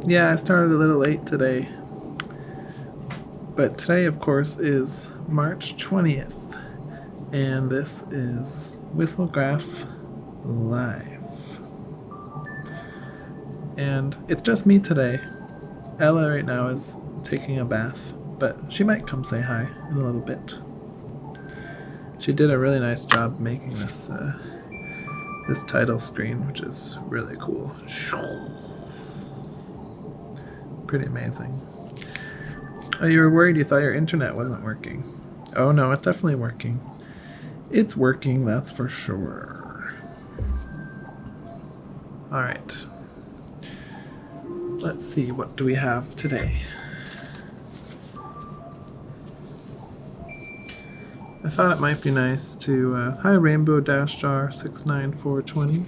Yeah, I started a little late today. But today, of course, is March 20th. And this is Whistlegraph Live. And it's just me today. Ella right now is taking a bath, but she might come say hi in a little bit. She did a really nice job making this title screen, which is really cool. Pretty amazing. Oh, you were worried you thought your internet wasn't working. Oh no, it's definitely working. It's working, that's for sure. Alright. Let's see, what do we have today? I thought it might be nice to... hi, Rainbow-Jar69420.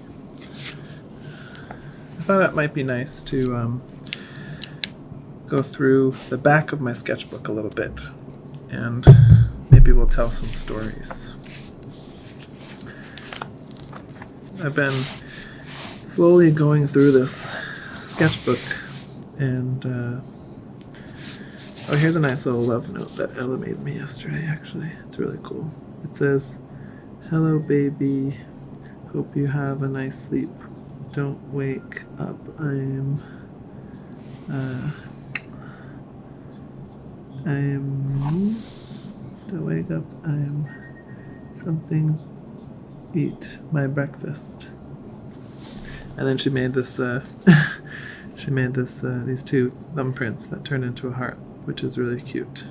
I thought it might be nice to go through the back of my sketchbook a little bit, and maybe we'll tell some stories. I've been slowly going through this sketchbook, and oh, here's a nice little love note that Ella made me yesterday, actually. It's really cool. It says, "Hello, baby. Hope you have a nice sleep. Don't wake up. Don't wake up. I'm something. Eat my breakfast." And then she made this these two thumbprints that turn into a heart, which is really cute.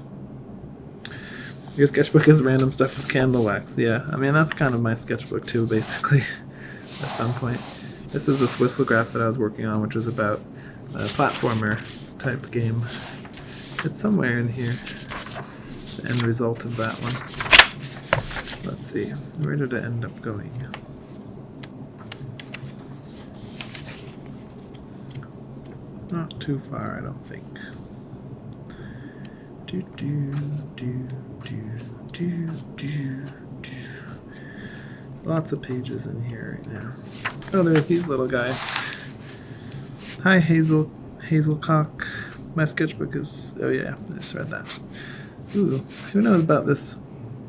Your sketchbook is random stuff with candle wax. Yeah, I mean, that's kind of my sketchbook too, basically, at some point. This is this Whistlegraph that I was working on, which was about a platformer type game. It's somewhere in here, the end result of that one. Let's see, where did it end up going? Not too far, I don't think. Lots of pages in here right now. Oh, there's these little guys. Hi, Hazelcock. My sketchbook is... oh yeah, I just read that. Ooh, who knows about this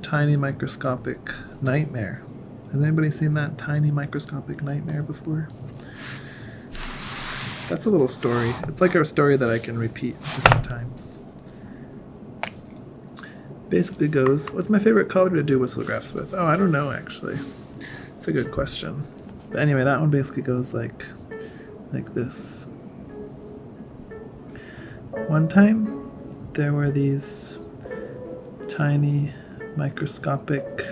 tiny microscopic nightmare? Has anybody seen that tiny microscopic nightmare before? That's a little story. It's like a story that I can repeat different times. Basically goes, what's my favorite color to do whistlegraphs with? Oh, I don't know, actually. It's a good question. But anyway, that one basically goes like this. One time, there were these tiny microscopic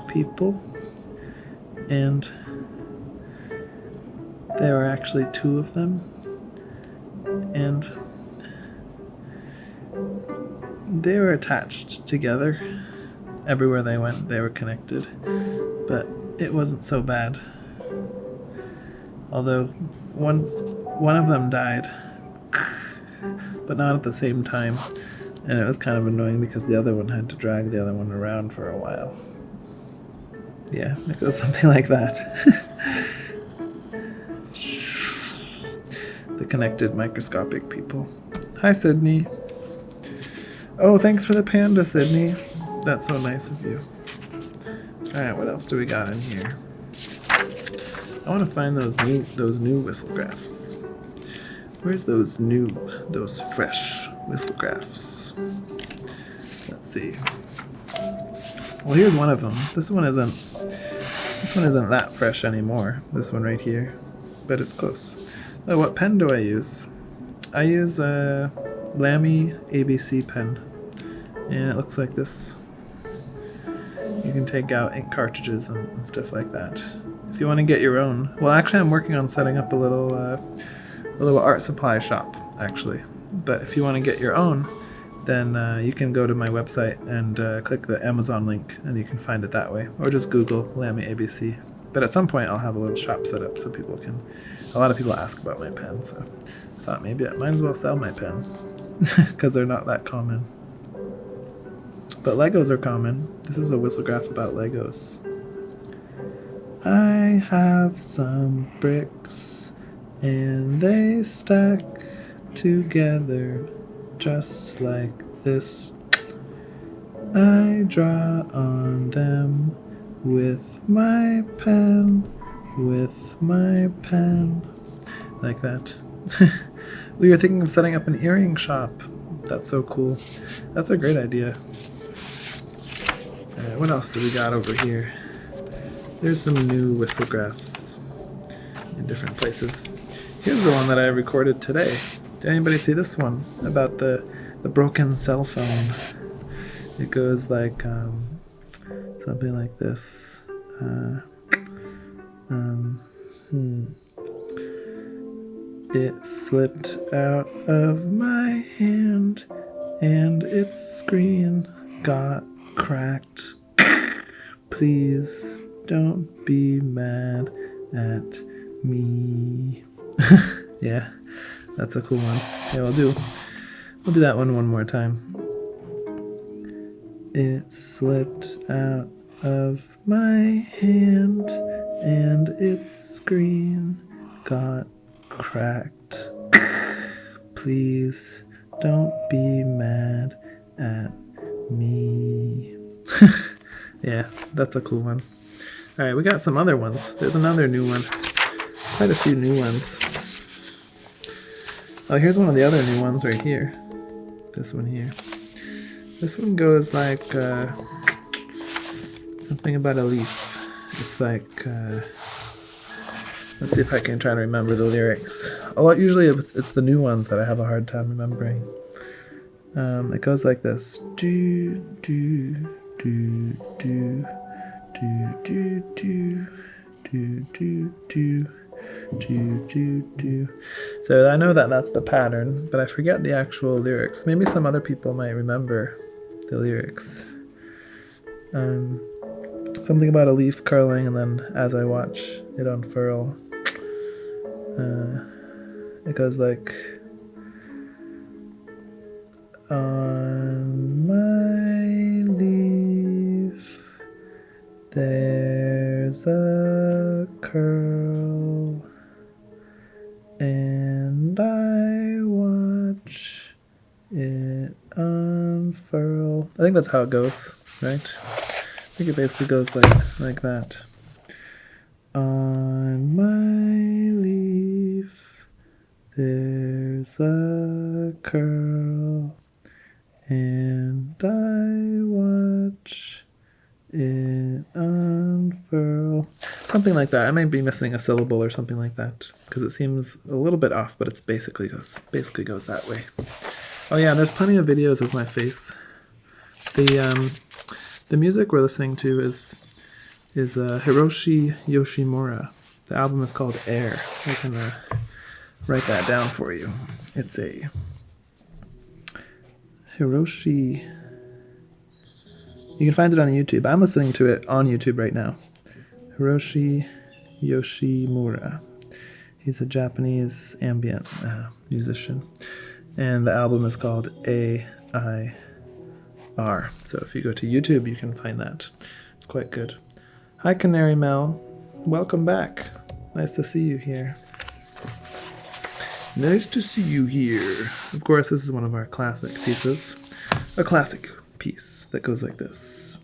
people, and there were actually two of them, and they were attached together. Everywhere they went, they were connected, but it wasn't so bad. Although one of them died, but not at the same time, and it was kind of annoying because the other one had to drag the other one around for a while. Yeah, it goes something like that. The connected microscopic people. Hi, Sydney. Oh, thanks for the panda, Sydney. That's so nice of you. Alright, what else do we got in here? I want to find those new whistlegraphs. Where's those fresh whistlegraphs? Let's see. Well, here's one of them. This one isn't that fresh anymore. This one right here, but it's close. Oh, what pen do I use? I use a Lamy ABC pen, and it looks like this. You can take out ink cartridges and stuff like that. If you want to get your own, well, actually, I'm working on setting up a little art supply shop, actually. But if you want to get your own, then you can go to my website and click the Amazon link, and you can find it that way, or just Google Lamy ABC. But at some point, I'll have a little shop set up so people can. A lot of people ask about my pen, so I thought maybe I might as well sell my pen because they're not that common. But Legos are common. This is a whistlegraph about Legos. I have some bricks and they stack together just like this. I draw on them with my pen, like that. We were thinking of setting up an earring shop. That's so cool. That's a great idea. Alright, what else do we got over here? There's some new whistlegraphs in different places. Here's the one that I recorded today. Did anybody see this one? About the broken cell phone. It goes like something like this. It slipped out of my hand and its screen got cracked. Please don't be mad at me. Yeah, that's a cool one. Yeah, we'll do that one more time. It slipped out of my hand and its screen got cracked. Please don't be mad at me. Yeah, that's a cool one. Alright, we got some other ones. There's another new one. Quite a few new ones. Oh, here's one of the other new ones right here. This one here. This one goes like something about a leaf. It's like let's see if I can try to remember the lyrics. Usually it's the new ones that I have a hard time remembering. It goes like this. Do do do do do do do do do do do. So I know that that's the pattern, but I forget the actual lyrics. Maybe some other people might remember the lyrics. Something about a leaf curling, and then as I watch it unfurl, it goes like, on my leaf there's a curl, and I watch it unfurl. I think that's how it goes, right? I think it basically goes like that. On my leaf there's a curl, and I watch it unfurl. Something like that. I might be missing a syllable or something like that, because it seems a little bit off, but it's basically goes that way. Oh yeah, there's plenty of videos of my face. The music we're listening to is Hiroshi Yoshimura. The album is called Air. I can write that down for you. It's a Hiroshi. You can find it on YouTube. I'm listening to it on YouTube right now. Hiroshi Yoshimura. He's a Japanese ambient musician. And the album is called AIR. So if you go to YouTube, you can find that. It's quite good. Hi, Canary Mel. Welcome back. Nice to see you here. Nice to see you here. Of course, this is one of our classic pieces. A classic piece that goes like this.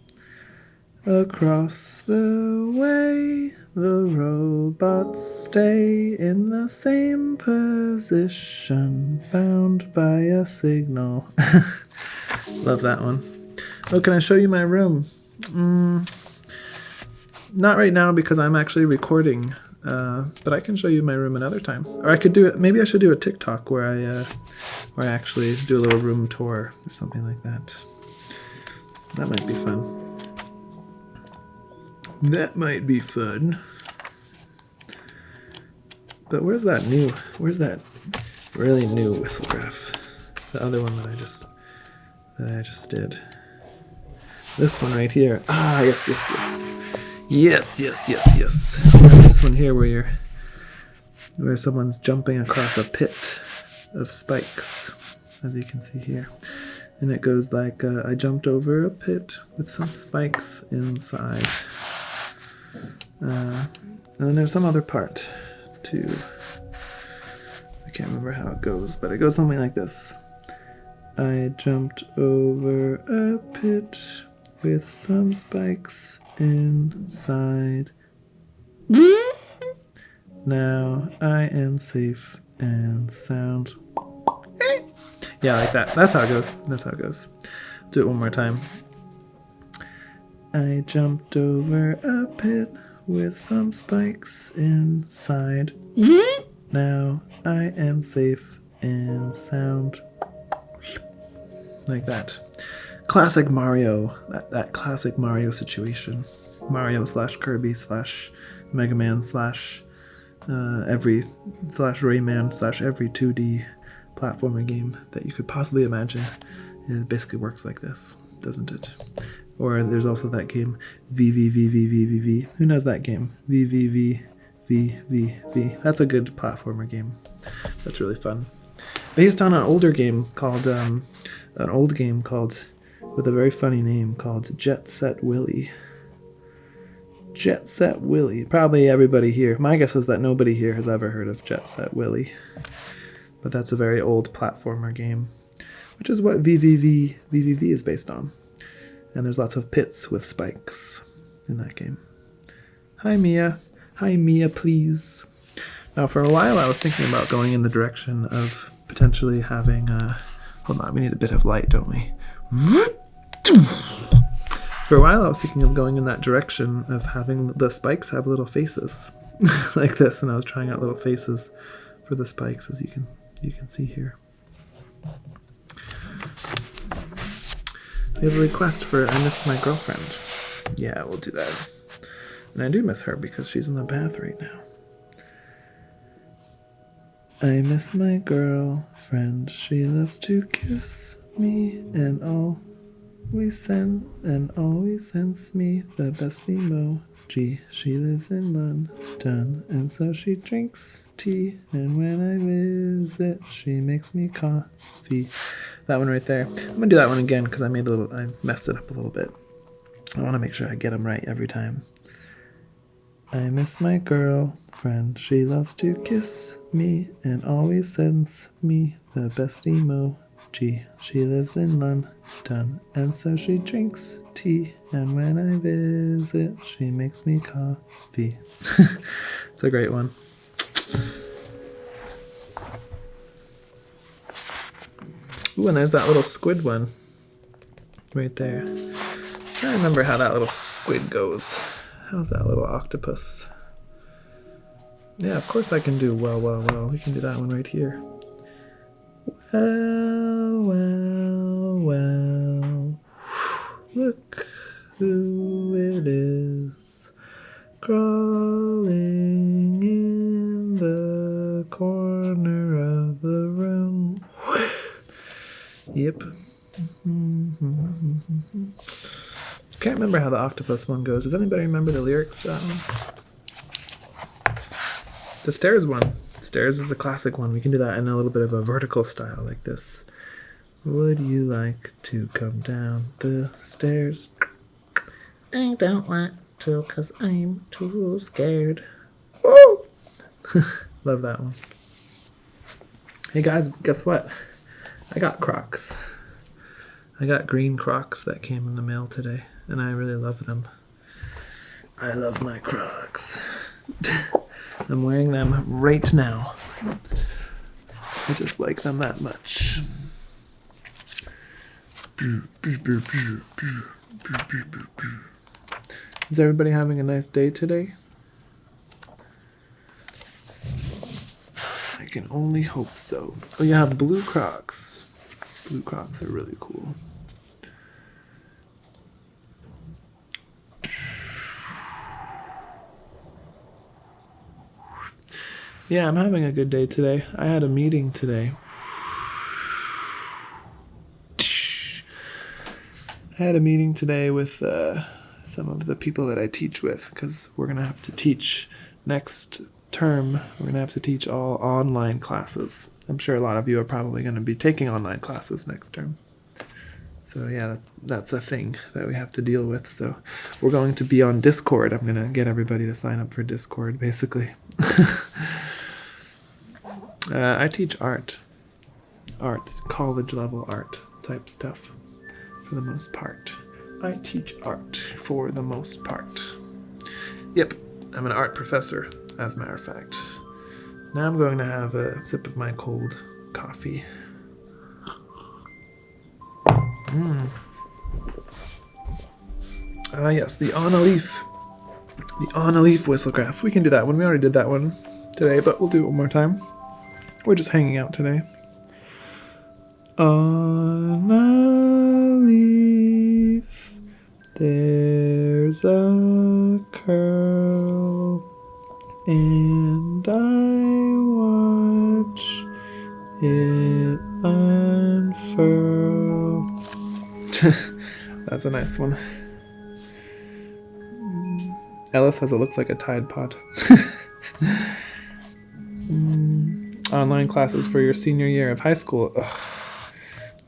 Across the way, the robots stay in the same position, bound by a signal. Love that one. Oh, can I show you my room? Not right now because I'm actually recording, but I can show you my room another time. Or I could do it. Maybe I should do a TikTok where I actually do a little room tour or something like that. That might be fun. That might be fun. But where's that really new Whistlegraph? The other one that I just did. This one right here. Ah, yes. Yes. This one here where someone's jumping across a pit of spikes, as you can see here. And it goes like, I jumped over a pit with some spikes inside. And then there's some other part too. I can't remember how it goes, but it goes something like this. I jumped over a pit with some spikes inside. Now I am safe and sound. Yeah, like that. That's how it goes. That's how it goes. Do it one more time. I jumped over a pit with some spikes inside. Now I am safe and sound. Like that. Classic Mario. That classic Mario situation. Mario / Kirby / Mega Man / every Rayman / every 2D platformer game that you could possibly imagine. It basically works like this, doesn't it? Or there's also that game VVVVVVV. Who knows that game? VVVVVV. That's a good platformer game. That's really fun. Based on an old game called with a very funny name called Jet Set Willy. Jet Set Willy. Probably everybody here. My guess is that nobody here has ever heard of Jet Set Willy. But that's a very old platformer game, which is what VVV is based on. And there's lots of pits with spikes in that game. Hi, Mia. Hi, Mia, please. Now, for a while, I was thinking about going in the direction of potentially having hold on, we need a bit of light, don't we? For a while, I was thinking of going in that direction of having the spikes have little faces like this, and I was trying out little faces for the spikes, as you can see here. We have a request for I missed my girlfriend. Yeah, we'll do that. And I do miss her because she's in the bath right now. I miss my girlfriend. She loves to kiss me and always sends me the best emoji. She lives in London and so she drinks tea. And when I visit, she makes me coffee. That one right there. I'm gonna do that one again because I messed it up a little bit. I want to make sure I get them right every time. I miss my girlfriend. She loves to kiss me and always sends me the best emoji. She lives in London and so she drinks tea. And when I visit, she makes me coffee. It's a great one. Ooh, and there's that little squid one right there. I can't remember how that little squid goes. How's that little octopus? Yeah, of course I can do well. We can do that one right here. Well. Look who it is crawling in the corner of the room. Yep. Can't remember how the octopus one goes. Does anybody remember the lyrics to that one? The stairs one. Stairs is a classic one. We can do that in a little bit of a vertical style like this. Would you like to come down the stairs? I don't want to because I'm too scared. Woo! Love that one. Hey guys, guess what? I got Crocs. I got green Crocs that came in the mail today, and I really love them. I love my Crocs. I'm wearing them right now. I just like them that much. Is everybody having a nice day today? I can only hope so. Oh, you have blue Crocs. Blue Crocs are really cool. Yeah, I'm having a good day today. I had a meeting today. I had a meeting today with some of the people that I teach with, because we're going to have to teach next term. We're going to have to teach all online classes. I'm sure a lot of you are probably going to be taking online classes next term. So yeah, that's a thing that we have to deal with. So we're going to be on Discord. I'm going to get everybody to sign up for Discord, basically. I teach art, college level art type stuff for the most part. I teach art for the most part. Yep, I'm an art professor, as a matter of fact. Now I'm going to have a sip of my cold coffee. Yes, the on a leaf. The on a leaf whistlegraph. We can do that one. We already did that one today, but we'll do it one more time. We're just hanging out today. On a leaf, there's a curl, and I watch it unfurl. That's a nice one. Ellis says it looks like a Tide Pod. Online classes for your senior year of high school. Ugh.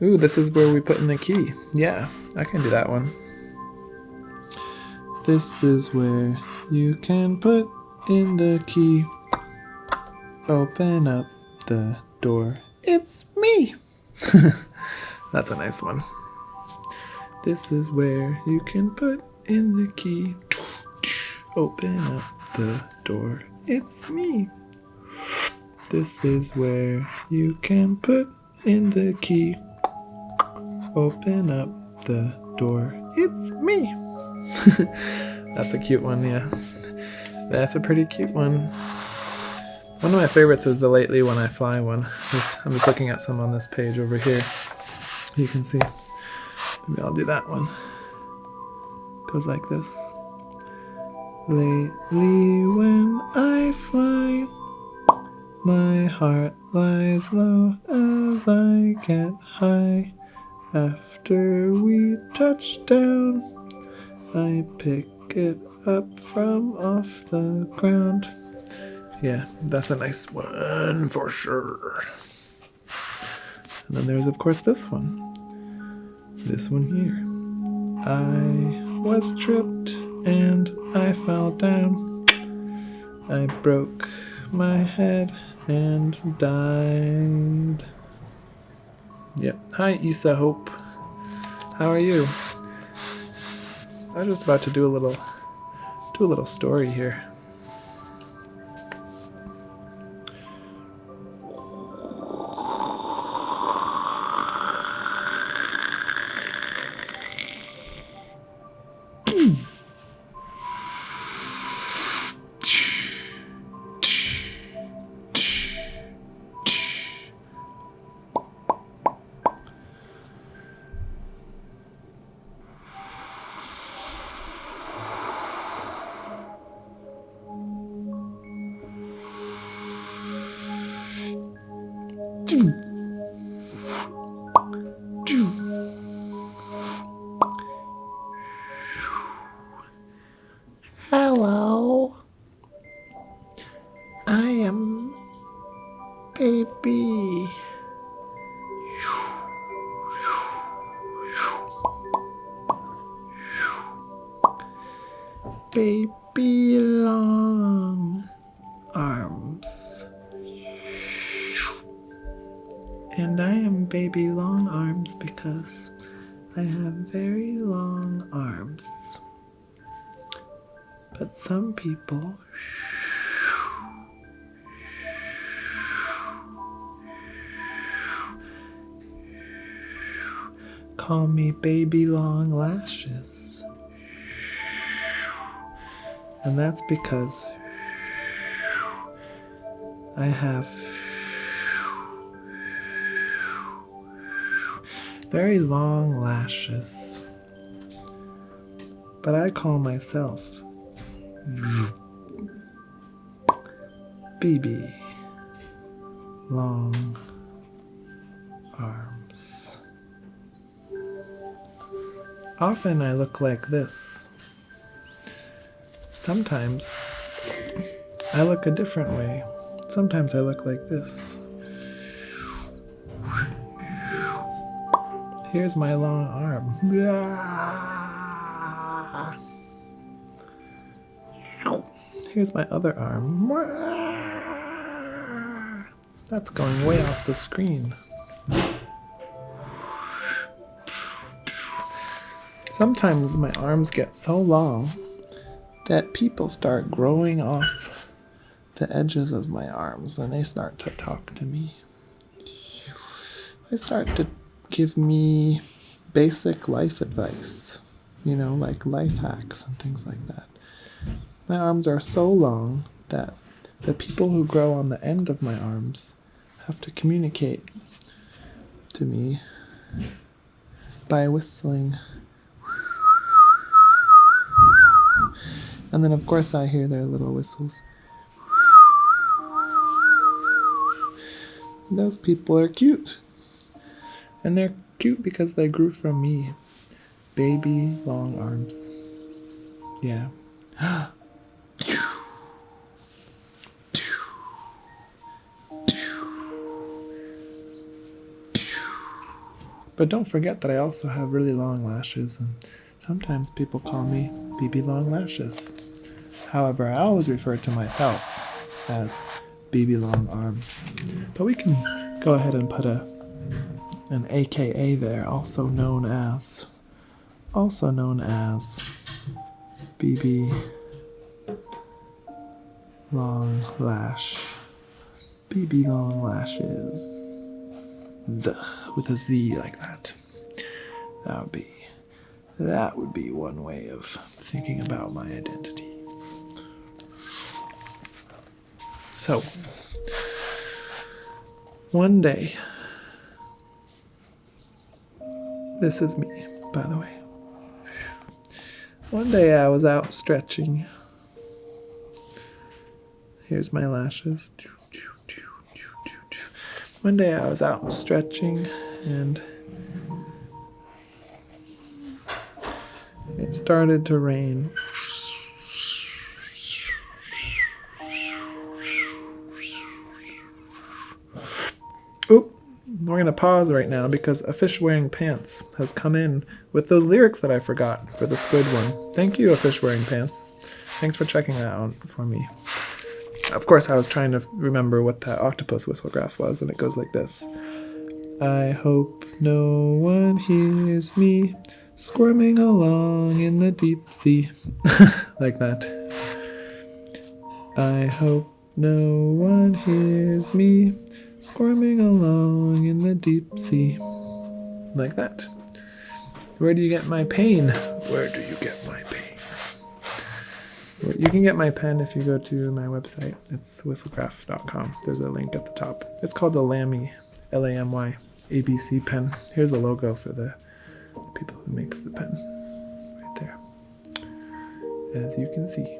Ooh, this is where we put in the key. Yeah, I can do that one. This is where you can put in the key. Open up the door. It's me. That's a nice one. This is where you can put in the key. Open up the door. It's me. This is where you can put in the key. Open up the door. It's me. That's a cute one, yeah. That's a pretty cute one. One of my favorites is the Lately When I Fly one. I'm just looking at some on this page over here. You can see. Maybe I'll do that one. Goes like this. Lately when I fly, my heart lies low as I get high. After we touch down, I pick it up from off the ground. Yeah, that's a nice one for sure. And then there's, of course, this one. This one here. I was tripped and I fell down. I broke my head and died. Yep. Hi, Issa Hope. How are you? I was just about to do a little story here. Hello. I am baby. Baby long arms. And I am baby long arms because I have very long arms. But some people call me baby long lashes. And that's because I have very long lashes. But I call myself baby long arms. Often I look like this. Sometimes I look a different way. Sometimes I look like this. Here's my long arm. Here's my other arm. That's going way off the screen. Sometimes my arms get so long that people start growing off the edges of my arms and they start to talk to me. They start to give me basic life advice, like life hacks and things like that. My arms are so long that the people who grow on the end of my arms have to communicate to me by whistling. And then, of course, I hear their little whistles. Those people are cute. And they're cute because they grew from me. Baby long arms. Yeah. But don't forget that I also have really long lashes, and sometimes people call me BB Long Lashes. However, I always refer to myself as BB Long Arms. But we can go ahead and put an AKA there, also known as BB Long Lash. BB Long Lashes. With a Z like that. That would be one way of thinking about my identity. So, one day, this is me, by the way. One day I was out stretching. Here's my lashes. One day I was out stretching and it started to rain. Oop, we're going to pause right now because A Fish Wearing Pants has come in with those lyrics that I forgot for the squid one. Thank you, A Fish Wearing Pants. Thanks for checking that out for me. Of course, I was trying to remember what that octopus whistlegraph was, and it goes like this. I hope no one hears me squirming along in the deep sea. Like that. I hope no one hears me squirming along in the deep sea. Like that. Where do you get my pain? Where do you get my pain? You can get my pen if you go to my website. It's whistlegraph.com. There's a link at the top. It's called the Lamy, Lamy, ABC pen. Here's the logo for the people who makes the pen. Right there. As you can see.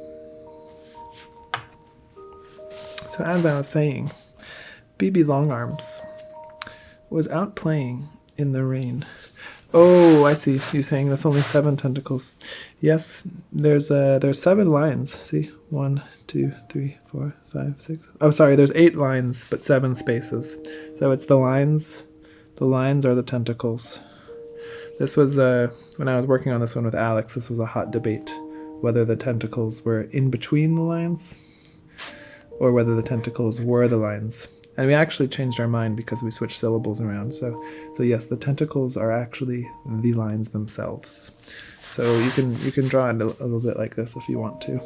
So as I was saying, BB Longarms was out playing in the rain. Oh, I see. You're saying that's only 7 tentacles. Yes, there's 7 lines. See? 1, 2, 3, 4, 5, 6. Oh, sorry, there's 8 lines, but 7 spaces. So it's the lines. The lines are the tentacles. This was, when I was working on this one with Alex, this was a hot debate, whether the tentacles were in between the lines or whether the tentacles were the lines. And we actually changed our mind because we switched syllables around. So yes, the tentacles are actually the lines themselves. So you can draw it a little bit like this if you want to.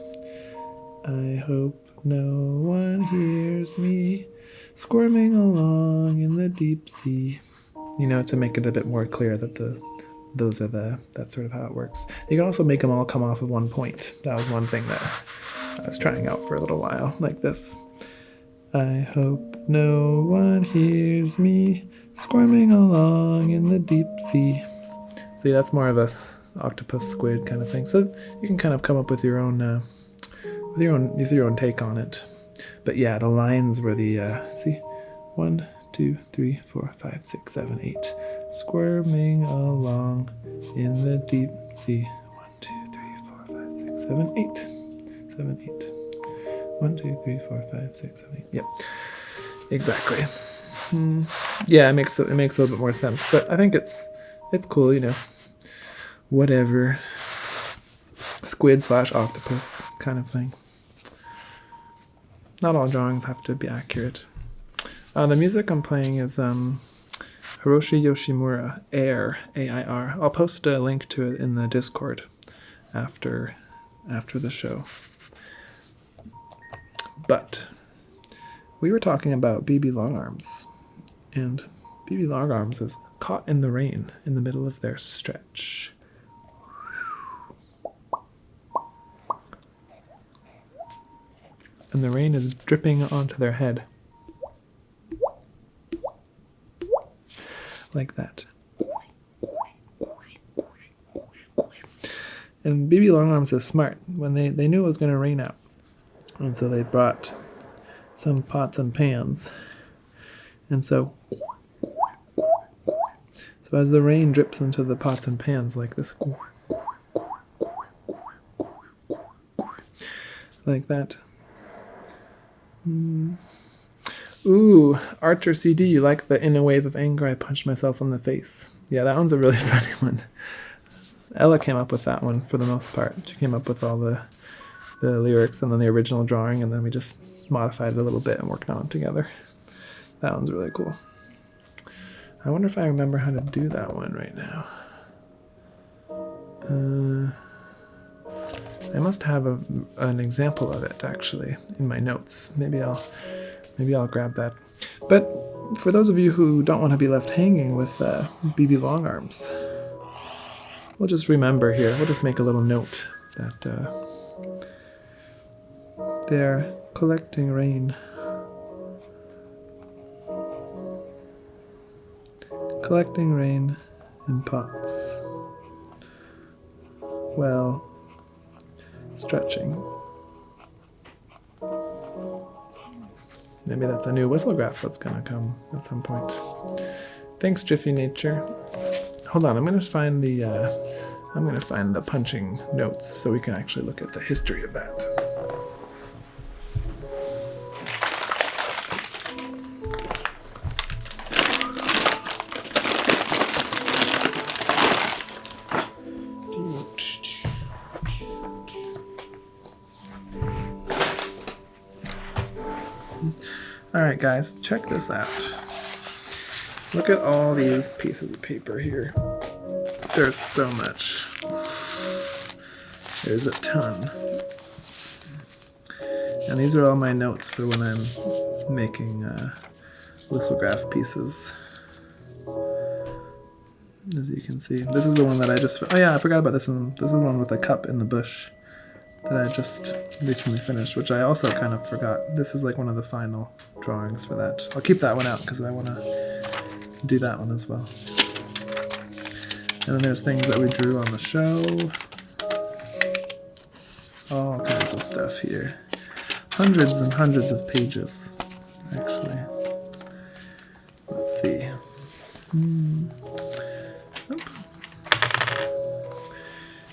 I hope no one hears me squirming along in the deep sea. To make it a bit more clear that that's sort of how it works. You can also make them all come off of one point. That was one thing that I was trying out for a little while, like this. I hope no one hears me squirming along in the deep sea. See, that's more of a octopus squid kind of thing. So you can kind of come up with your own take on it. But yeah, the lines were the see, 1, 2, 3, 4, 5, 6, 7, 8, squirming along in the deep sea. 1, 2, 3, 4, 5, 6, 7, 8, 7, 8. 1, 2, 3, 4, 5, 6, 7, 8. Yep, exactly. Yeah, it makes a little bit more sense, but I think it's cool, whatever. Squid/octopus kind of thing. Not all drawings have to be accurate. The music I'm playing is Hiroshi Yoshimura, Air, A-I-R. I'll post a link to it in the Discord after the show. But we were talking about BB Longarms, and BB Longarms is caught in the rain in the middle of their stretch. And the rain is dripping onto their head. Like that. And BB Longarms is smart. When they knew it was going to rain out. And so they brought some pots and pans. And so as the rain drips into the pots and pans like this. Like that. Ooh, Archer CD, you like the In a Wave of Anger, I Punched Myself in the Face. Yeah, that one's a really funny one. Ella came up with that one for the most part. She came up with all the lyrics and then the original drawing, and then we just modified it a little bit and worked on it together. That one's really cool. I wonder if I remember how to do that one right now. I must have an example of it actually in my notes. Maybe I'll grab that. But for those of you who don't want to be left hanging with BB Longarms, we'll just remember here. We'll just make a little note that they're collecting rain. Collecting rain in pots. Well, stretching. Maybe that's a new whistlegraph that's gonna come at some point. Thanks, Jiffy Nature. Hold on, I'm gonna find the punching notes so we can actually look at the history of that. Alright guys, check this out. Look at all these pieces of paper here. There's so much. There's a ton. And these are all my notes for when I'm making whistlegraph pieces. As you can see. This is the one that I just... Oh yeah, I forgot about this one. This is the one with the cup in the bush that I just recently finished, which I also kind of forgot. This is like one of the final drawings for that. I'll keep that one out because I want to do that one as well. And then there's things that we drew on the show. All kinds of stuff here. Hundreds and hundreds of pages, actually. Let's see.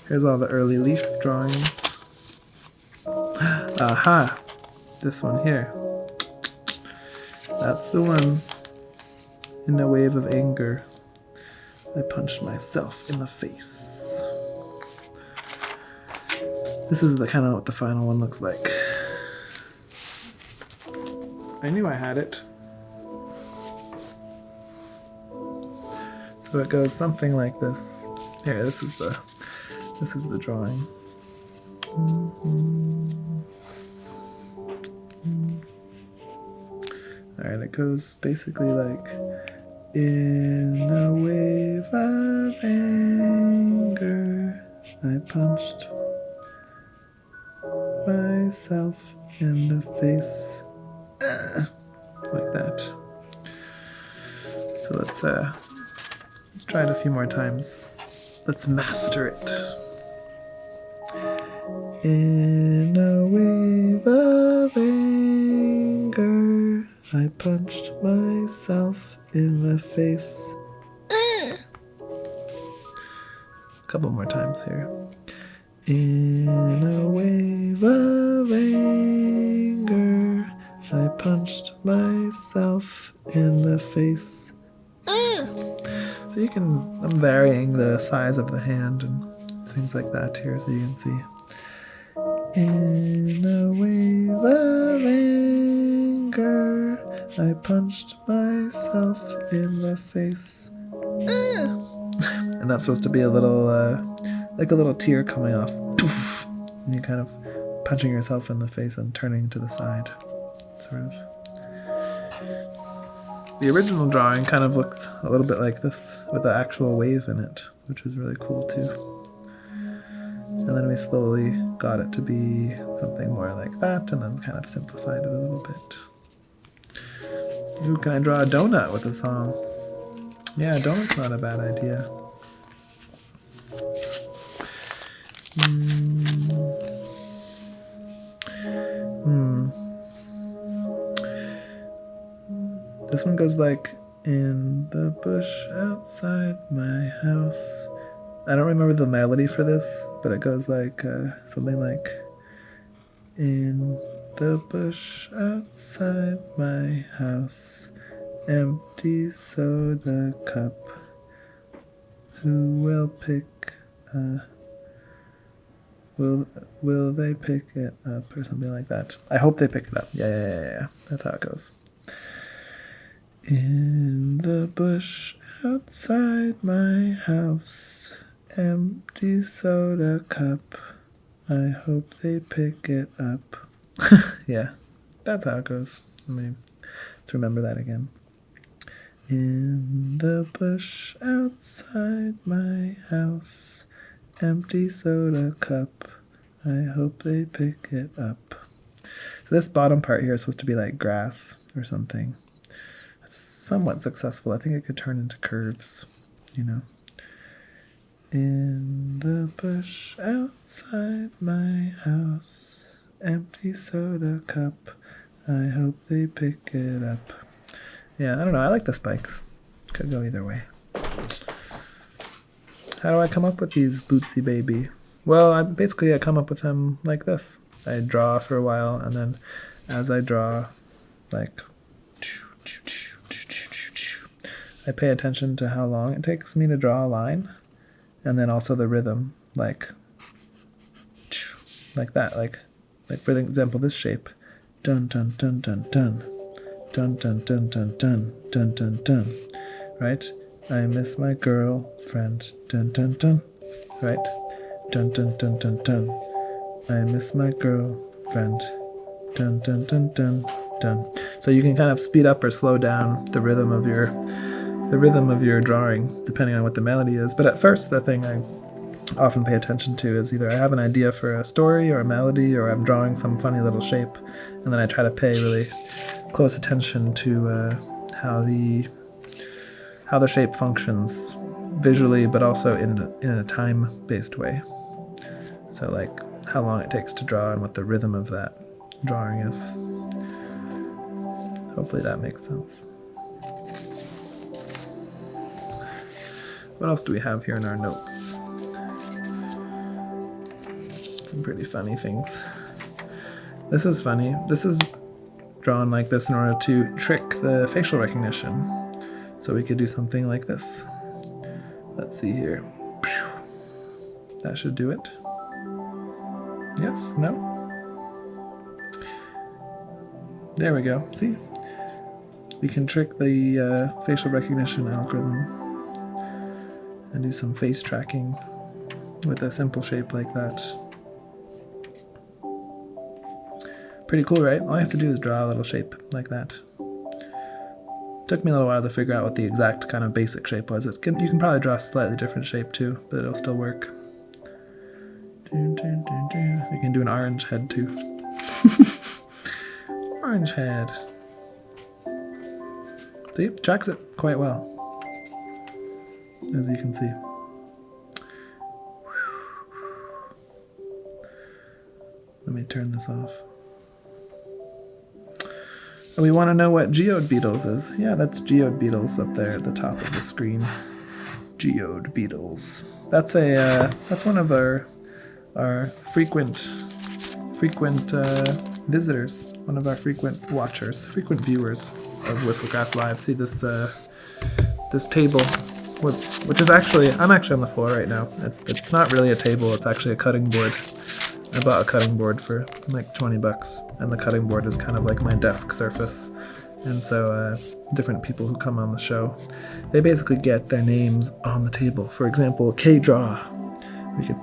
Here's all the early leaf drawings. Aha! This one here. That's the one. In a wave of anger, I punched myself in the face. This is the kind of what the final one looks like. I knew I had it. So it goes something like this. Here, this is the drawing. Alright, it goes basically like, in a wave of anger, I punched myself in the face. Like that. So let's try it a few more times. Let's master it. In a wave of anger, I punched myself in the face. A couple more times here. In a wave of anger, I punched myself in the face. So you can, I'm varying the size of the hand and things like that here so you can see. In a wave of anger, I punched myself in the face. And that's supposed to be a little, like a little tear coming off. And you kind of punching yourself in the face and turning to the side, sort of. The original drawing kind of looked a little bit like this, with the actual wave in it, which was really cool too. And then we slowly got it to be something more like that, and then kind of simplified it a little bit. Ooh, can I draw a donut with a song? Yeah, a donut's not a bad idea. This one goes like, in the bush outside my house. I don't remember the melody for this, but it goes like something like, in the bush outside my house, empty soda cup. Who will pick? Will they pick it up or something like that? I hope they pick it up. Yeah. That's how it goes. In the bush outside my house, empty soda cup. I hope they pick it up. Yeah, that's how it goes. Let's remember that again. In the bush outside my house, empty soda cup. I hope they pick it up. So this bottom part here is supposed to be like grass or something. It's somewhat successful. I think it could turn into curves, you know. In the bush outside my house, empty soda cup. I hope they pick it up. Yeah, I don't know. I like the spikes. Could go either way. How do I come up with these Bootsy Baby? Well, I come up with them like this. I draw for a while, and then as I draw, like, I pay attention to how long it takes me to draw a line, and then also the rhythm, like that, like for example, this shape, dun dun dun dun dun, dun dun dun dun dun dun dun dun, right? I miss my girlfriend, dun dun dun, right? Dun dun dun dun dun. I miss my girlfriend, dun dun dun dun dun. So you can kind of speed up or slow down the rhythm of your drawing depending on what the melody is. But at first, the thing I often pay attention to is either I have an idea for a story or a melody, or I'm drawing some funny little shape, and then I try to pay really close attention to how the shape functions visually, but also in a time-based way. So like how long it takes to draw and what the rhythm of that drawing is. Hopefully that makes sense. What else do we have here in our notes? Some pretty funny things. This is funny. This is drawn like this in order to trick the facial recognition. So we could do something like this. Let's see here. That should do it. Yes? No? There we go. See? We can trick the facial recognition algorithm and do some face tracking with a simple shape like that. Pretty cool, right? All I have to do is draw a little shape like that. Took me a little while to figure out what the exact kind of basic shape was. You can probably draw a slightly different shape too, but it'll still work. You can do an orange head too. Orange head. See, tracks it quite well, as you can see. Let me turn this off. We want to know what geode beetles is. Yeah, that's geode beetles up there at the top of the screen. Geode beetles. That's one of our frequent visitors, one of our frequent watchers, frequent viewers of Whistlegraph Live. See this table, which is I'm actually on the floor right now. It's not really a table. It's actually a cutting board. I bought a cutting board for like $20, and the cutting board is kind of like my desk surface. And so different people who come on the show, they basically get their names on the table. For example, K-Draw. We could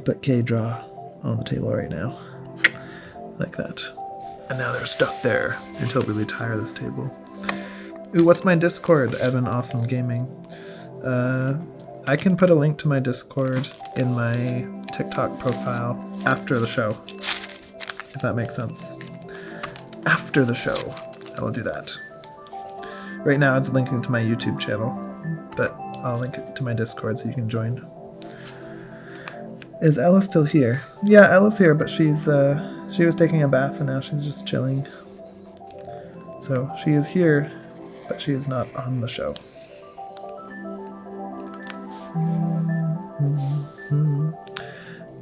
put K-Draw on the table right now. Like that. And now they're stuck there until we retire this table. Ooh, what's my Discord, Evan Awesome Gaming? I can put a link to my Discord in my TikTok profile after the show, if that makes sense. After the show, I will do that. Right now it's linking to my YouTube channel, but I'll link it to my Discord so you can join. Is Ella still here? Yeah, Ella's here, but she was taking a bath and now she's just chilling. So she is here, but she is not on the show.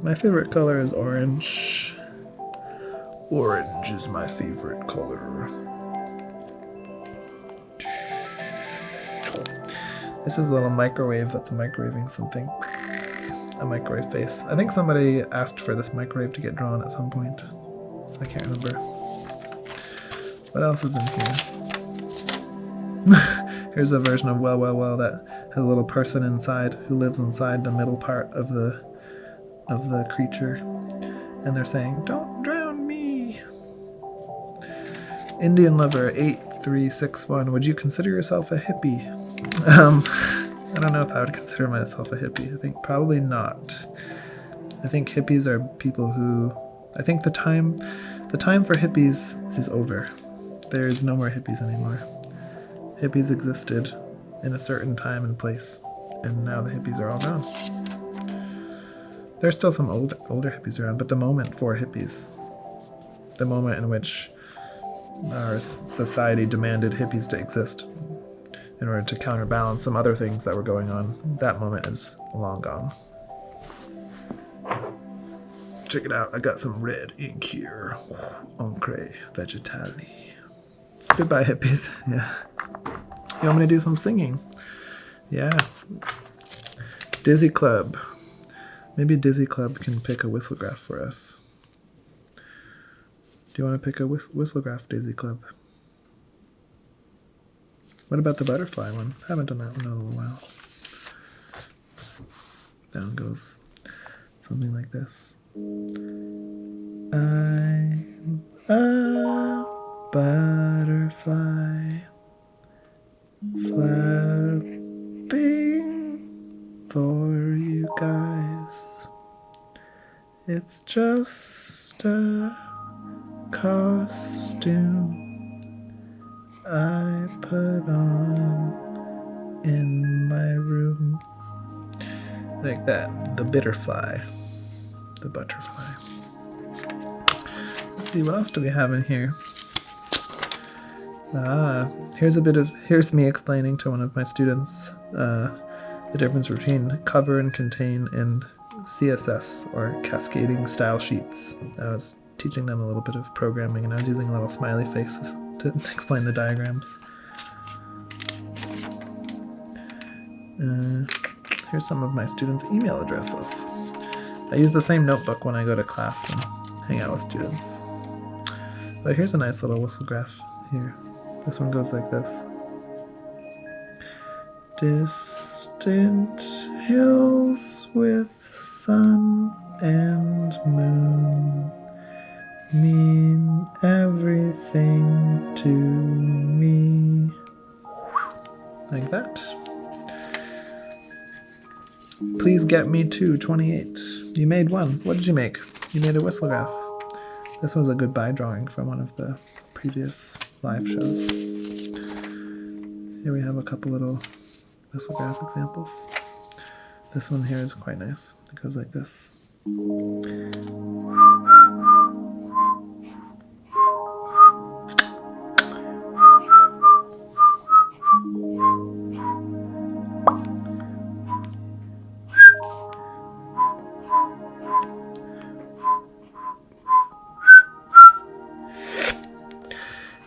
My favorite color is orange. Orange is my favorite color. This is a little microwave that's microwaving something. A microwave face. I think somebody asked for this microwave to get drawn at some point. I can't remember. What else is in here? Here's a version of Well, Well, Well that has a little person inside who lives inside the middle part of the creature. And they're saying, "Don't drown me." Indian Lover 8361. Would you consider yourself a hippie? I don't know if I would consider myself a hippie. I think probably not. I think hippies are people who... I think the time for hippies is over. There is no more hippies anymore. Hippies existed in a certain time and place, and now the hippies are all gone. There's still some older hippies around, but the moment for hippies, the moment in which our society demanded hippies to exist in order to counterbalance some other things that were going on, that moment is long gone. Check it out, I got some red ink here. Encre vegetali. Goodbye, hippies. Yeah. You want me to do some singing? Yeah. Dizzy Club. Maybe Dizzy Club can pick a whistlegraph for us. Do you want to pick a whistlegraph, Dizzy Club? What about the butterfly one? I haven't done that one in a little while. Down goes something like this. I'm a butterfly flapping for you guys. It's just a costume I put on in my room. Like that. The bitterfly. The butterfly. Let's see, what else do we have in here? Here's me explaining to one of my students the difference between cover and contain in CSS, or cascading style sheets. I was teaching them a little bit of programming, and I was using little smiley faces to explain the diagrams. Here's some of my students' email addresses. I use the same notebook when I go to class and hang out with students. But here's a nice little whistlegraph here. This one goes like this. Distant hills with sun and moon mean everything to me. Like that. Please get me to 28. You made one. What did you make? You made a whistlegraph. This was a goodbye drawing from one of the previous live shows. Here we have a couple little whistlegraph examples. This one here is quite nice. It goes like this.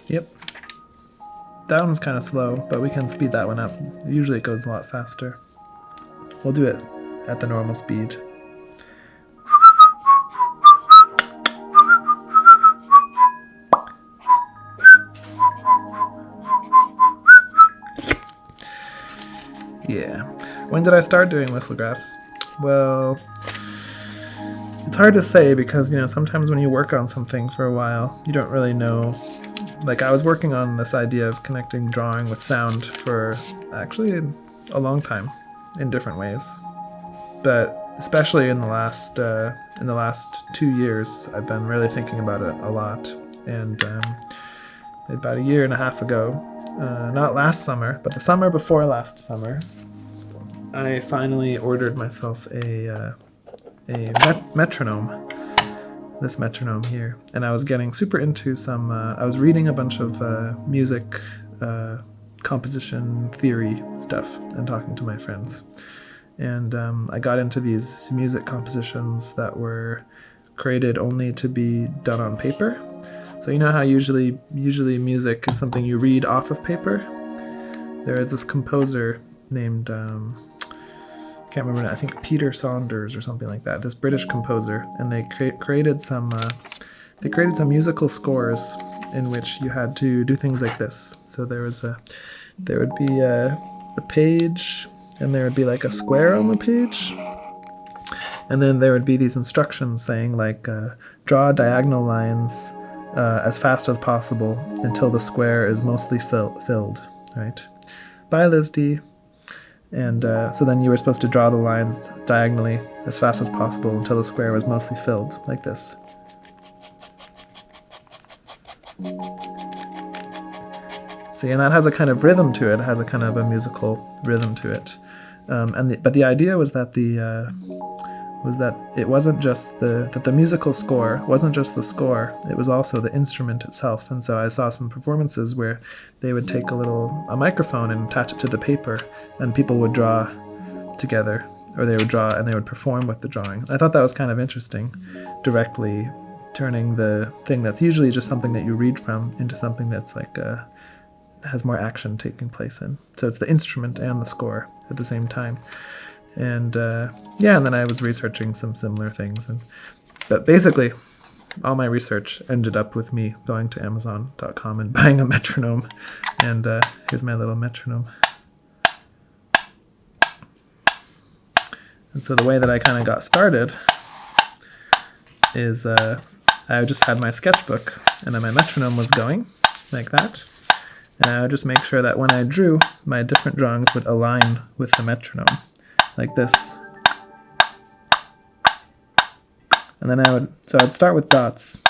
Yep. That one's kind of slow, but we can speed that one up. Usually it goes a lot faster. We'll do it at the normal speed. Yeah. When did I start doing whistlegraphs? Well, it's hard to say because, sometimes when you work on something for a while, you don't really know. Like, I was working on this idea of connecting drawing with sound for actually a long time in different ways. But especially in the last 2 years, I've been really thinking about it a lot. And about a year and a half ago, not last summer, but the summer before last summer, I finally ordered myself a metronome. This metronome here, and I was getting super into some. I was reading a bunch of music composition theory stuff and talking to my friends. And I got into these music compositions that were created only to be done on paper. So you know how usually music is something you read off of paper? There is this composer named, can't remember now, I think Peter Saunders or something like that, this British composer, and they created some musical scores in which you had to do things like this. So there would be a page, and there would be like a square on the page, and then there would be these instructions saying like draw diagonal lines as fast as possible until the square is mostly filled, right? Bye, Liz D. And so then you were supposed to draw the lines diagonally as fast as possible until the square was mostly filled, like this. See, and that has a kind of rhythm to it. It has a kind of a musical rhythm to it. But the idea was that it wasn't just that the musical score wasn't just the score, it was also the instrument itself. And so I saw some performances where they would take a microphone and attach it to the paper, and people would draw together, or they would draw and they would perform with the drawing. I thought that was kind of interesting, directly turning the thing that's usually just something that you read from into something that's like has more action taking place in. So it's the instrument and the score at the same time. And and then I was researching some similar things. But basically, all my research ended up with me going to Amazon.com and buying a metronome. And here's my little metronome. And so the way that I kind of got started is I just had my sketchbook, and then my metronome was going like that. And I would just make sure that when I drew, my different drawings would align with the metronome, like this. And then I'd start with dots,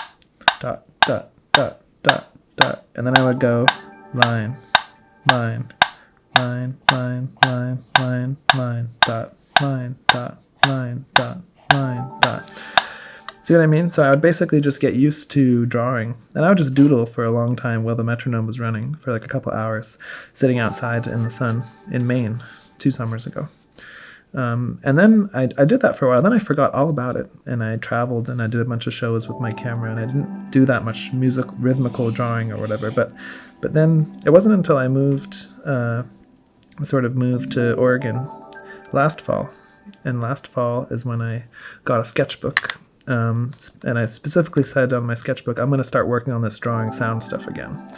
dot, dot, dot, dot, dot, and then I would go line, line, line, line, line, line, line, dot, line, dot, line, dot, line, dot. See what I mean? So I would basically just get used to drawing, and I would just doodle for a long time while the metronome was running for like a couple hours, sitting outside in the sun in Maine 2 summers ago. And then I did that for a while. Then I forgot all about it, and I traveled and I did a bunch of shows with my camera, and I didn't do that much rhythmical drawing or whatever. But then it wasn't until I moved to Oregon last fall, and last fall is when I got a sketchbook. And I specifically said on my sketchbook, I'm going to start working on this drawing sound stuff again.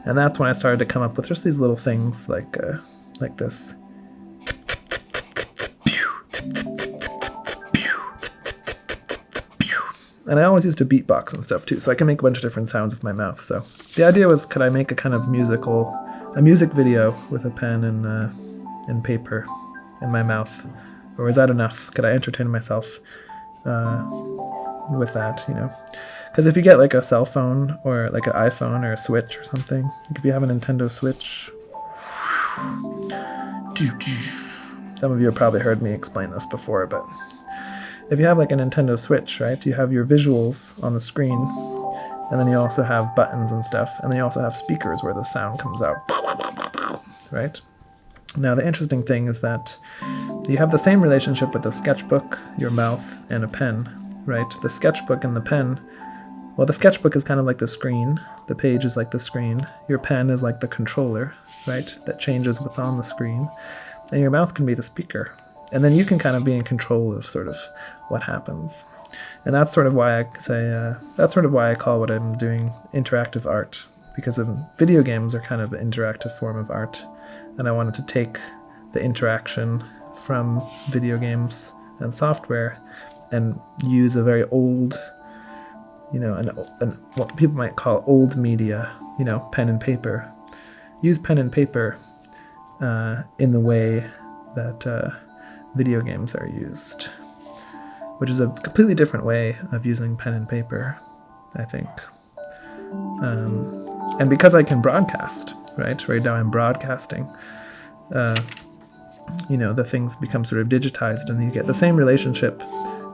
And that's when I started to come up with just these little things like this. And I always used to beatbox and stuff too, so I can make a bunch of different sounds with my mouth. So the idea was, could I make a kind of music video with a pen and paper in my mouth? Or was that enough? Could I entertain myself with that, Because if you get like a cell phone or like an iPhone or a Switch or something, like if you have a Nintendo Switch, some of you have probably heard me explain this before, but if you have like a Nintendo Switch, right, you have your visuals on the screen, and then you also have buttons and stuff, and then you also have speakers where the sound comes out, right? Now, the interesting thing is that you have the same relationship with the sketchbook, your mouth, and a pen, right? The sketchbook and the pen, well, the sketchbook is kind of like the screen. The page is like the screen. Your pen is like the controller, right? That changes what's on the screen. And your mouth can be the speaker. And then you can kind of be in control of sort of what happens. And that's sort of why I call what I'm doing interactive art, because video games are kind of an interactive form of art. And I wanted to take the interaction from video games and software and use a very old, what people might call old media, pen and paper. Use pen and paper in the way that video games are used, which is a completely different way of using pen and paper, I think. And because I can broadcast, right now I'm broadcasting, the things become sort of digitized, and you get the same relationship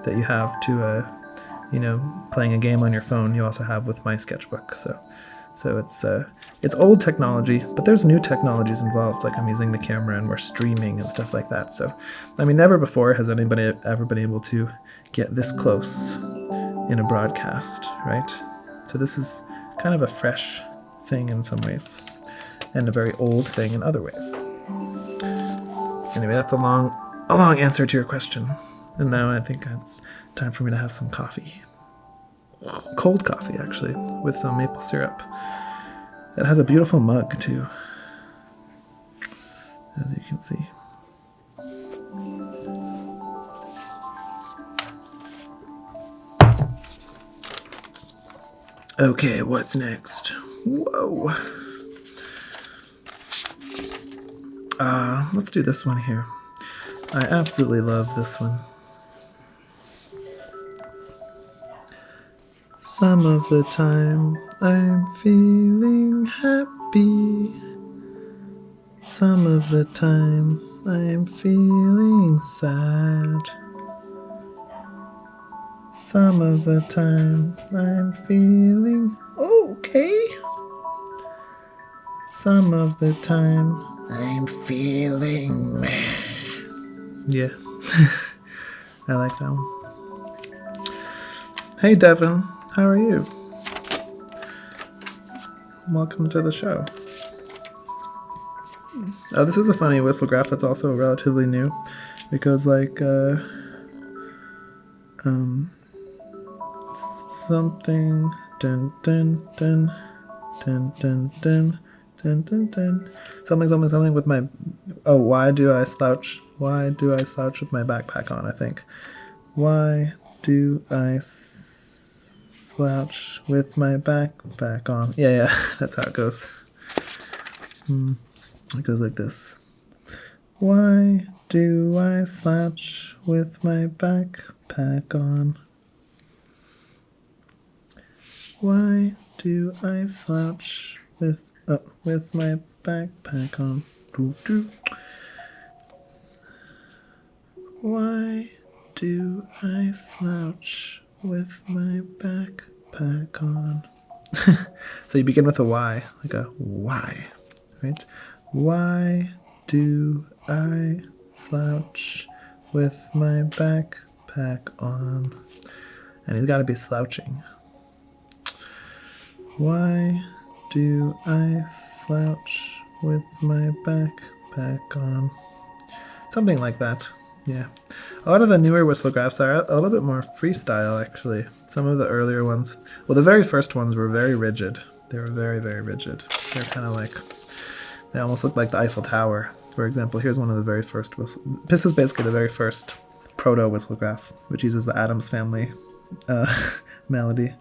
that you have to, playing a game on your phone, you also have with my sketchbook. So it's old technology, but there's new technologies involved, like I'm using the camera and we're streaming and stuff like that. So, never before has anybody ever been able to get this close in a broadcast, right? So this is kind of a fresh thing in some ways, and a very old thing in other ways. Anyway, that's a long answer to your question. And now I think it's time for me to have some coffee. Cold coffee, actually, with some maple syrup. It has a beautiful mug, too, as you can see. Okay, what's next? Whoa. Let's do this one here. I absolutely love this one. Some of the time I'm feeling happy. Some of the time I'm feeling sad. Some of the time I'm feeling okay. Some of the time I'm feeling meh. Yeah, I like that one. Hey Devin, how are you? Welcome to the show. Oh, this is a funny whistlegraph that's also relatively new. It goes like, something, dun dun dun, dun dun dun, dun dun dun. Something with my, why do I slouch with my backpack on, I think. Why do I slouch with my backpack on? Yeah, that's how it goes. It goes like this. Why do I slouch with my backpack on? Why do I slouch with my backpack on? Doo-doo. Why do I slouch with my backpack on? So you begin with a why, like a why, right? Why do I slouch with my backpack on? And he's got to be slouching. Why do I slouch with my backpack on? Something like that, yeah. A lot of the newer whistlegraphs are a little bit more freestyle, actually. Some of the earlier ones, well, the very first ones were very rigid. They were very, very rigid. They're kind of like, they almost look like the Eiffel Tower. For example, here's one of the very first this is basically the very first proto-whistlegraph, which uses the Addams Family melody.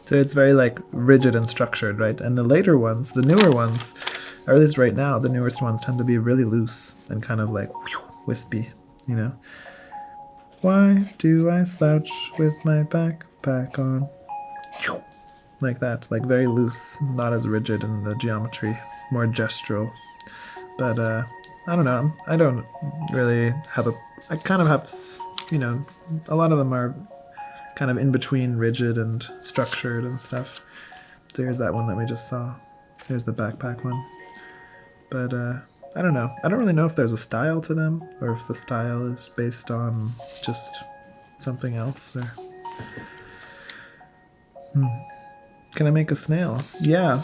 So it's very like rigid and structured, right? And the later ones, the newer ones, or at least right now, the newest ones tend to be really loose and kind of like wispy, you know? Why do I slouch with my backpack on? Like that, like very loose, not as rigid in the geometry, more gestural. But I don't know, I don't really have I kind of have, a lot of them are kind of in between rigid and structured and stuff. So here's that one that we just saw. Here's the backpack one. But I don't know. I don't really know if there's a style to them or if the style is based on just something else. Or Can I make a snail? Yeah.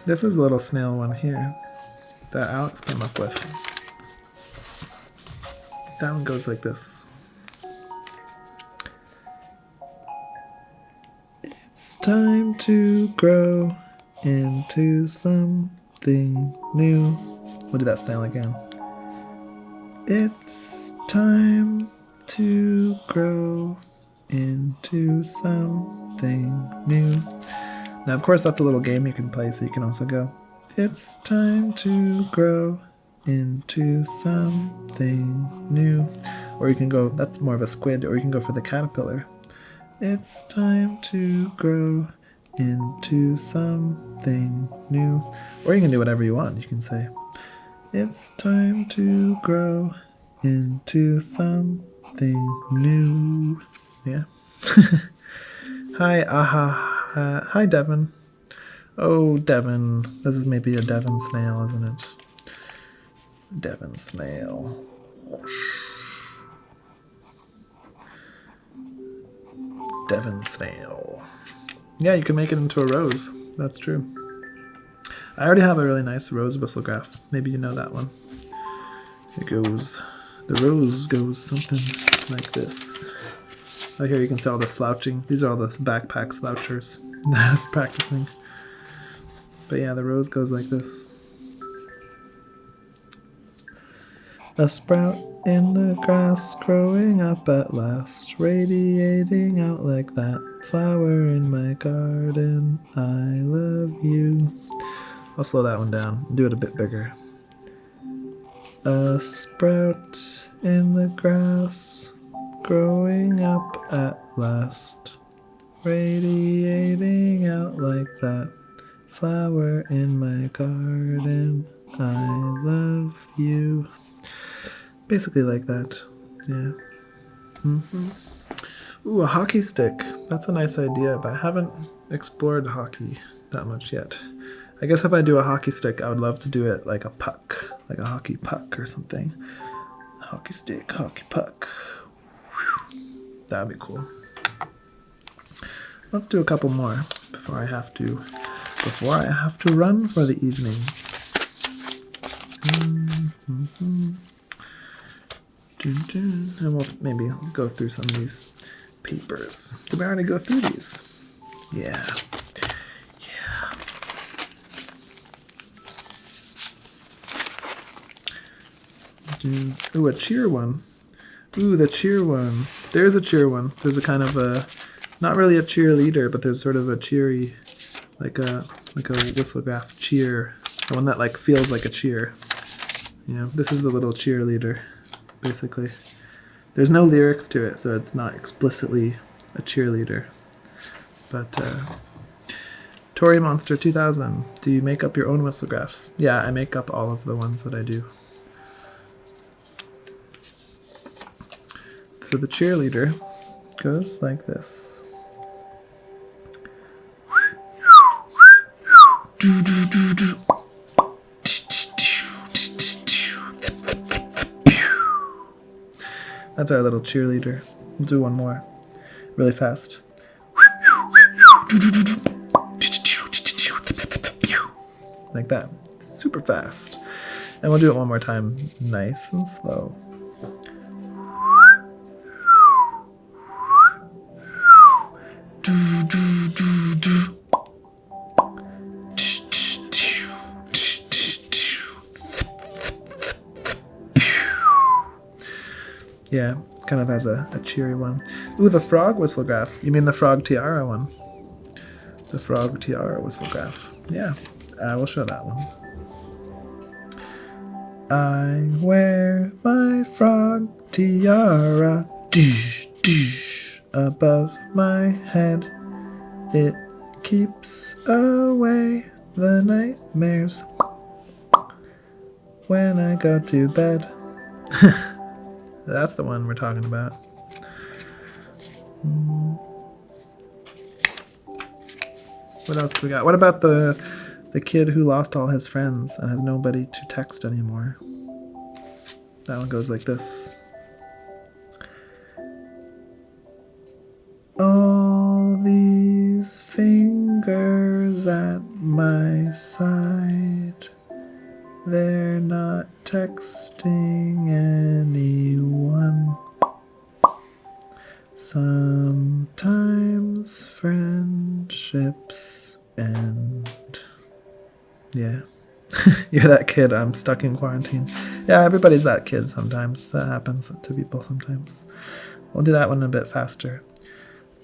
This is a little snail one here that Alex came up with. That one goes like this. It's time to grow into something new. We'll do that snail again. It's time to grow into something new. Now, of course, that's a little game you can play, so you can also go, it's time to grow into something new. Or you can go, that's more of a squid, or you can go for the caterpillar. It's time to grow into something new. Or you can do whatever you want. You can say, it's time to grow into something new. Yeah. Hi, hi, Devin. Oh, Devin. This is maybe a Devin snail, isn't it? Devin snail. Devin snail. Yeah, you can make it into a rose. That's true. I already have a really nice rose whistlegraph. Maybe you know that one. It goes, the rose goes something like this. Oh, here you can see all the slouching. These are all the backpack slouchers that I was practicing. But yeah, the rose goes like this. A sprout in the grass growing up at last, radiating out like that flower in my garden. I love you. I'll slow that one down and do it a bit bigger. A sprout in the grass growing up at last, radiating out like that flower in my garden. I love you. Basically like that. Yeah. Ooh, a hockey stick. That's a nice idea, but I haven't explored hockey that much yet. I guess if I do a hockey stick, I would love to do it like a puck, like a hockey puck or something. Hockey stick, hockey puck. That would be cool. Let's do a couple more before I have to run for the evening. And we'll maybe go through some of these papers. Did we already go through these? Yeah. Ooh, a cheer one. Ooh, the cheer one. There's a cheer one. There's a kind of a, not really a cheerleader, but there's sort of a cheery, like a whistlegraph cheer. The one that like feels like a cheer. You know, this is the little cheerleader, basically. There's no lyrics to it, so it's not explicitly a cheerleader. But Tory Monster 2000. Do you make up your own whistlegraphs? Yeah, I make up all of the ones that I do. So the cheerleader goes like this. That's our little cheerleader. We'll do one more really fast. Like that. Super fast. And we'll do it one more time, nice and slow. Yeah, kind of has a cheery one. Ooh, the frog whistlegraph. You mean the frog tiara one? The frog tiara whistlegraph. Yeah, I will show that one. I wear my frog tiara above my head. It keeps away the nightmares when I go to bed. That's the one we're talking about. What else do we got? What about the kid who lost all his friends and has nobody to text anymore? That one goes like this. All these fingers at my side. They're not texting anyone. Sometimes friendships end. Yeah. You're that kid. I'm stuck in quarantine. Yeah, everybody's that kid sometimes. That happens to people sometimes. We'll do that one a bit faster.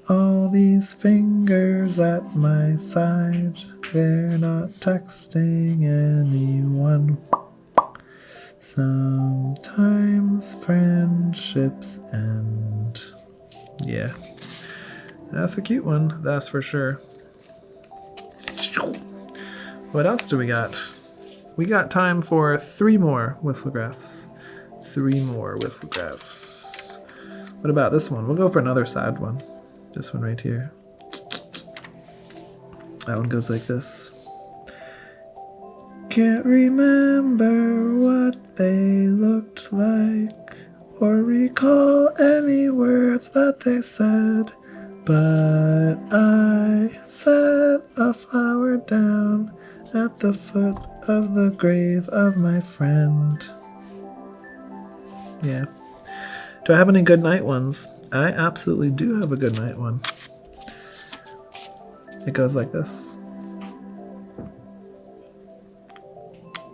All these fingers at my side, they're not texting anyone. Sometimes friendships end. Yeah. That's a cute one, that's for sure. What else do we got? We got time for 3 more whistlegraphs. 3 more whistlegraphs. What about this one? We'll go for another sad one. This one right here. That one goes like this. Can't remember what they looked like or recall any words that they said, but I set a flower down at the foot of the grave of my friend. Yeah. Do I have any good night ones? I absolutely do have a good night one. It goes like this.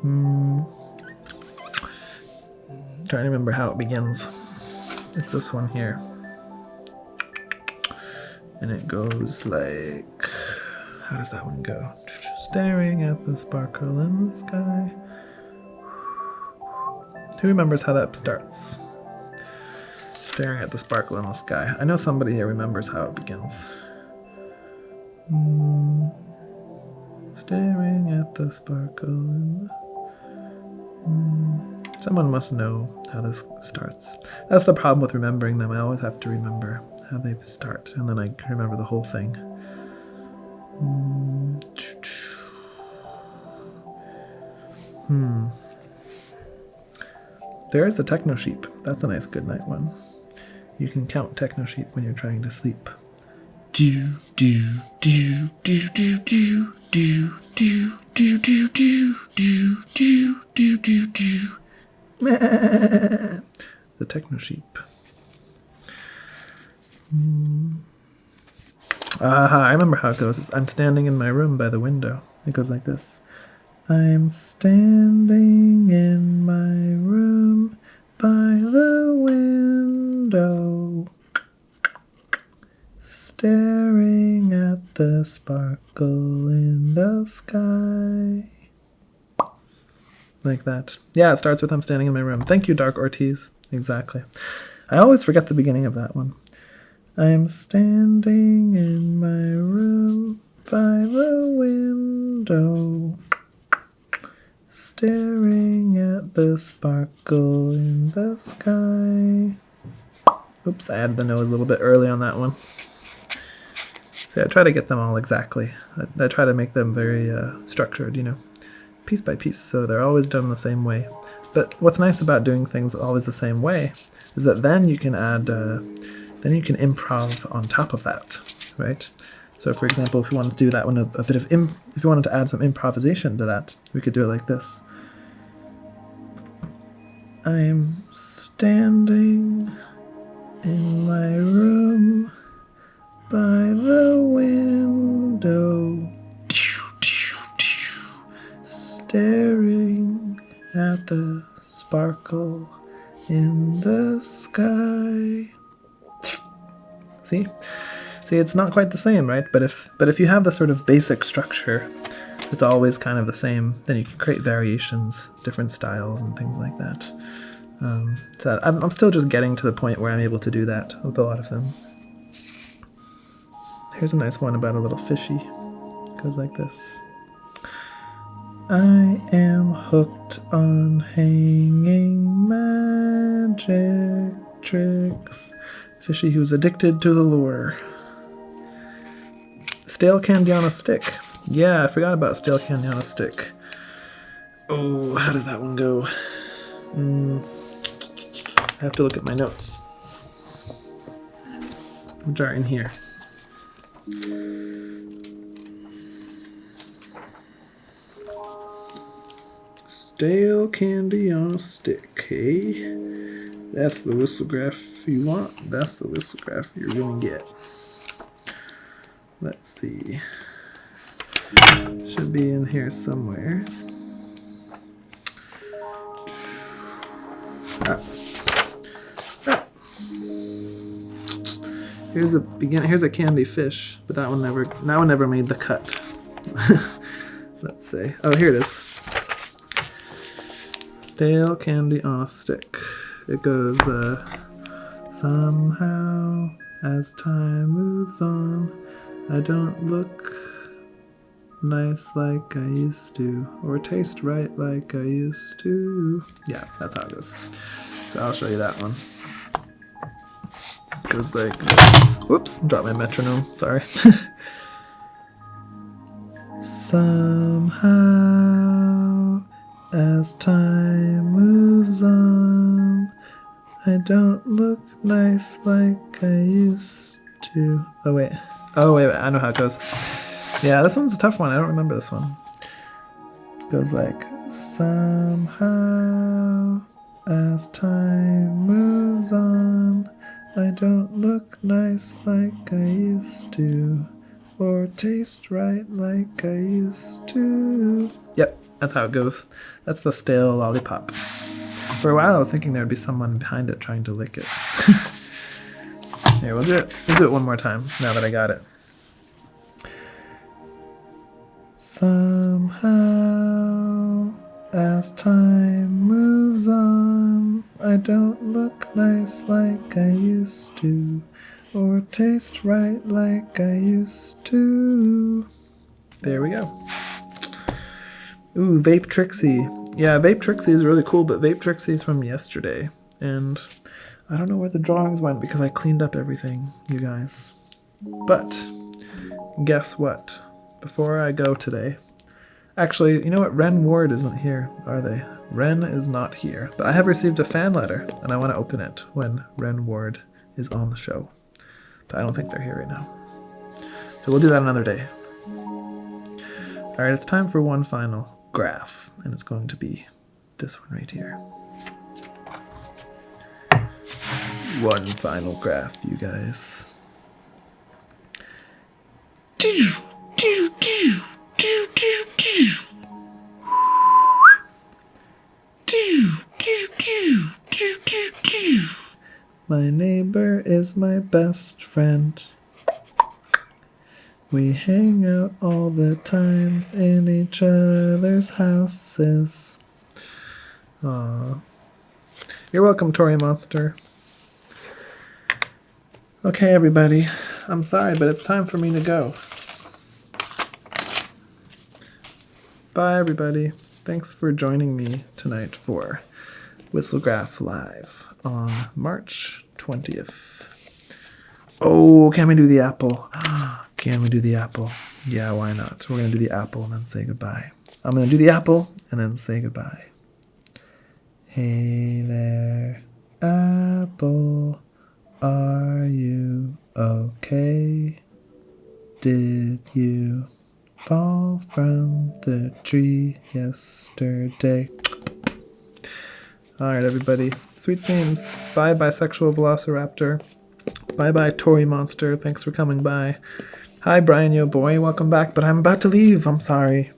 Trying to remember how it begins. It's this one here. And it goes like... How does that one go? Staring at the sparkle in the sky. Who remembers how that starts? Staring at the sparkle in the sky. I know somebody here remembers how it begins. Staring at the sparkle in the... Someone must know how this starts. That's the problem with remembering them. I always have to remember how they start, and then I can remember the whole thing. There's the techno sheep. That's a nice good night one. You can count techno sheep when you're trying to sleep. Do do do do do do do do do do do do do do do do. The techno sheep. I remember how it goes. I'm standing in my room by the window. It goes like this. I'm standing in my room by the window, staring at the sparkle in the sky. Like that. Yeah, it starts with I'm standing in my room. Thank you, Dark Ortiz. Exactly. I always forget the beginning of that one. I'm standing in my room by the window, staring at the sparkle in the sky. Oops, I added the nose a little bit early on that one. See, I try to get them all exactly. I try to make them very structured, piece by piece, so they're always done the same way. But what's nice about doing things always the same way is that then you can add, then you can improv on top of that, right? So, for example, if you want to do that one, if you wanted to add some improvisation to that, we could do it like this. I'm standing in my room by the window, staring at the sparkle in the sky. See, it's not quite the same, right? But if you have the sort of basic structure, it's always kind of the same. Then you can create variations, different styles, and things like that. So I'm still just getting to the point where I'm able to do that with a lot of them. Here's a nice one about a little fishy. It goes like this. I am hooked on hanging magic tricks. Fishy who's addicted to the lure. Stale candy on a stick. Yeah, I forgot about stale candy on a stick. Oh, how does that one go? I have to look at my notes, which are in here. Stale candy on a stick, hey? That's the whistlegraph you want. That's the whistlegraph you're going to get. Let's see. Should be in here somewhere. Here's a candy fish, but that one never made the cut. Let's see. Oh, here it is. Stale candy on a stick. It goes, somehow, as time moves on, I don't look nice like I used to, or taste right like I used to. Yeah, that's how it goes. So I'll show you that one. It goes like this. Whoops, dropped my metronome, sorry. Somehow, as time moves on, I don't look nice like I used to. Oh wait, I know how it goes. Yeah, this one's a tough one. I don't remember this one. It goes like, somehow, as time moves on, I don't look nice like I used to, or taste right like I used to. Yep, that's how it goes. That's the stale lollipop. For a while I was thinking there'd be someone behind it trying to lick it. Here, we'll do it one more time now that I got it. Somehow, as time moves on, I don't look nice like I used to, or taste right like I used to. There we go. Ooh, Vape Trixie. Yeah, Vape Trixie is really cool, but Vape Trixie is from yesterday. And I don't know where the drawings went because I cleaned up everything, you guys. But guess what? Before I go today... Actually, you know what? Ren Ward isn't here, are they? Ren is not here. But I have received a fan letter, and I want to open it when Ren Ward is on the show. But I don't think they're here right now. So we'll do that another day. Alright, it's time for one final graph, and it's going to be this one right here. One final graph, you guys. My neighbor is my best friend. We hang out all the time in each other's houses. Aww. You're welcome, Tory Monster. Okay, everybody. I'm sorry, but it's time for me to go. Bye, everybody. Thanks for joining me tonight for Whistlegraph Live on March 20th. Oh, can we do the apple? Can we do the apple? Yeah, why not? We're going to do the apple and then say goodbye. I'm going to do the apple and then say goodbye. Hey there, apple, are you okay? Did you fall from the tree yesterday? Alright, everybody. Sweet dreams. Bye, bisexual velociraptor. Bye-bye, Tory Monster. Thanks for coming by. Hi, Brian Yo Boy. Welcome back, but I'm about to leave. I'm sorry.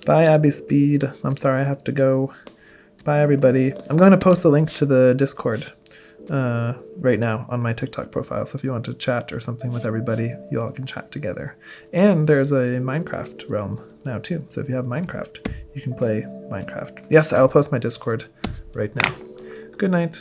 Bye, Abby Speed. I'm sorry I have to go. Bye, everybody. I'm going to post the link to the Discord right now on my TikTok profile. So if you want to chat or something with everybody, you all can chat together. And there's a Minecraft realm now, too. So if you have Minecraft, you can play Minecraft. Yes, I'll post my Discord right now. Good night.